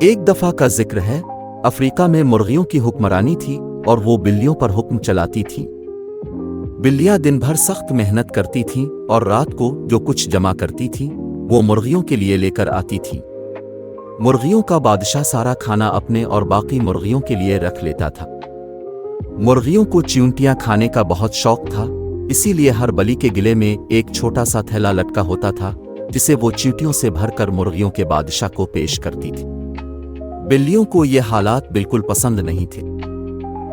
ایک دفعہ کا ذکر ہے، افریقہ میں مرغیوں کی حکمرانی تھی اور وہ بلیوں پر حکم چلاتی تھیں۔ بلیاں دن بھر سخت محنت کرتی تھیں اور رات کو جو کچھ جمع کرتی تھیں وہ مرغیوں کے لیے لے کر آتی تھیں۔ مرغیوں کا بادشاہ سارا کھانا اپنے اور باقی مرغیوں کے لیے رکھ لیتا تھا۔ مرغیوں کو چیونٹیاں کھانے کا بہت شوق تھا، اسی لیے ہر بلی کے گلے میں ایک چھوٹا سا تھیلا لٹکا ہوتا تھا جسے وہ چیونٹیوں سے بھر کر مرغیوں کے بادشاہ کو پیش کرتی تھی۔ بلیوں کو یہ حالات بالکل پسند نہیں تھے۔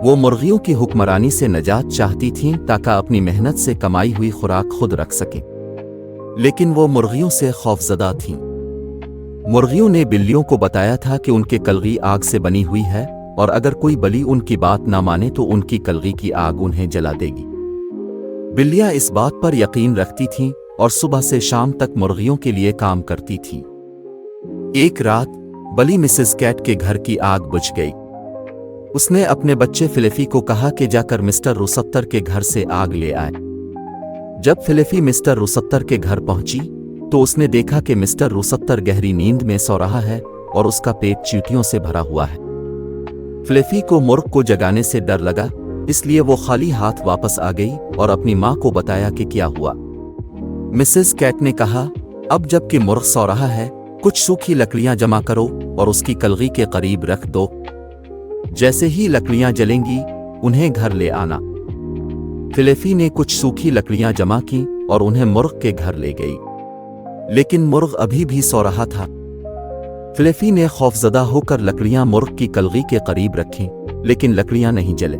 وہ مرغیوں کی حکمرانی سے نجات چاہتی تھیں تاکہ اپنی محنت سے کمائی ہوئی خوراک خود رکھ سکیں، لیکن وہ مرغیوں سے خوفزدہ تھیں۔ مرغیوں نے بلیوں کو بتایا تھا کہ ان کے کلغی آگ سے بنی ہوئی ہے اور اگر کوئی بلی ان کی بات نہ مانے تو ان کی کلغی کی آگ انہیں جلا دے گی۔ بلیاں اس بات پر یقین رکھتی تھیں اور صبح سے شام تک مرغیوں کے لیے کام کرتی تھیں۔ ایک رات بلی مسز کیٹ کے گھر کی آگ بجھ گئی۔ اس نے اپنے بچے فلیفی کو کہا کہ جا کر مسٹر روستر کے گھر سے آگ لے آئے۔ جب فلیفی مسٹر روستر کے گھر پہنچی تو اس نے دیکھا کہ مسٹر روستر گہری نیند میں سو رہا ہے اور اس کا پیٹ چیونٹیوں سے بھرا ہوا ہے۔ فلیفی کو مرغ کو جگانے سے ڈر لگا، اس لیے وہ خالی ہاتھ واپس آ گئی اور اپنی ماں کو بتایا کہ کیا ہوا۔ مسز کیٹ نے کہا، اب جب کہ مرغ سو رہا ہے کچھ سوکھی لکڑیاں جمع کرو اور اس کی کلغی کے قریب رکھ دو۔ جیسے ہی لکڑیاں جلیں گی انہیں گھر لے آنا۔ فلیفی نے کچھ سوکھی لکڑیاں جمع کی اور انہیں مرغ کے گھر لے گئی، لیکن مرغ ابھی بھی سو رہا تھا۔ فلیفی نے خوفزدہ ہو کر لکڑیاں مرغ کی کلغی کے قریب رکھیں، لیکن لکڑیاں نہیں جلیں۔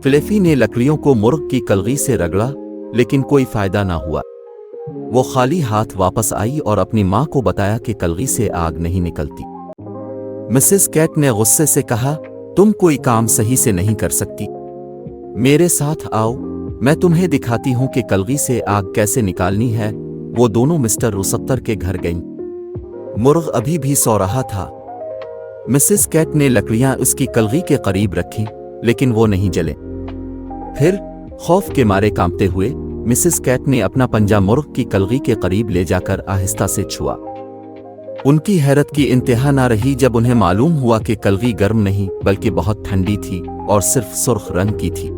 فلیفی نے لکڑیوں کو مرغ کی کلغی سے رگڑا، لیکن کوئی فائدہ نہ ہوا۔ وہ خالی ہاتھ واپس آئی اور اپنی ماں کو بتایا کہ کلغی سے آگ نہیں نکلتی۔ مسز کیٹ نے غصے سے کہا، تم کوئی کام صحیح سے نہیں کر سکتی، میرے ساتھ آؤ، میں تمہیں دکھاتی ہوں کہ کلغی سے آگ کیسے نکالنی ہے۔ وہ دونوں مسٹر روستر کے گھر گئیں۔ مرغ ابھی بھی سو رہا تھا۔ مسز کیٹ نے لکڑیاں اس کی کلغی کے قریب رکھیں، لیکن وہ نہیں جلیں۔ پھر خوف کے مارے کانپتے ہوئے مسز کیٹ نے اپنا پنجہ مرغ کی کلغی کے قریب لے جا کر آہستہ سے چھوا۔ ان کی حیرت کی انتہا نہ رہی جب انہیں معلوم ہوا کہ کلغی گرم نہیں بلکہ بہت ٹھنڈی تھی اور صرف سرخ رنگ کی تھی۔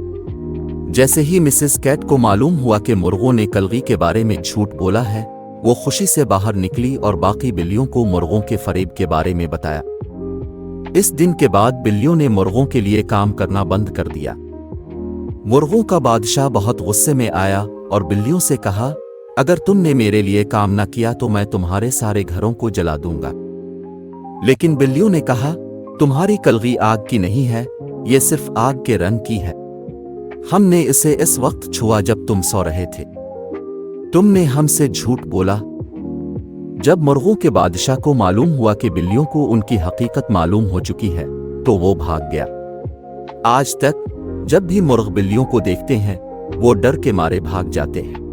جیسے ہی مسز کیٹ کو معلوم ہوا کہ مرغوں نے کلغی کے بارے میں جھوٹ بولا ہے، وہ خوشی سے باہر نکلی اور باقی بلیوں کو مرغوں کے فریب کے بارے میں بتایا۔ اس دن کے بعد بلیوں نے مرغوں کے لیے کام کرنا بند کر دیا۔ مرغوں کا بادشاہ بہت غصے میں آیا اور بلیوں سے کہا، اگر تم نے میرے لیے کام نہ کیا تو میں تمہارے سارے گھروں کو جلا دوں گا۔ لیکن بلیوں نے کہا، تمہاری کلغی آگ کی نہیں ہے، یہ صرف آگ کے رنگ کی ہے۔ ہم نے اسے اس وقت چھوا جب تم سو رہے تھے۔ تم نے ہم سے جھوٹ بولا۔ جب مرغوں کے بادشاہ کو معلوم ہوا کہ بلیوں کو ان کی حقیقت معلوم ہو چکی ہے تو وہ بھاگ گیا۔ آج تک جب بھی مرغ بلیوں کو دیکھتے ہیں وہ ڈر کے مارے بھاگ جاتے ہیں۔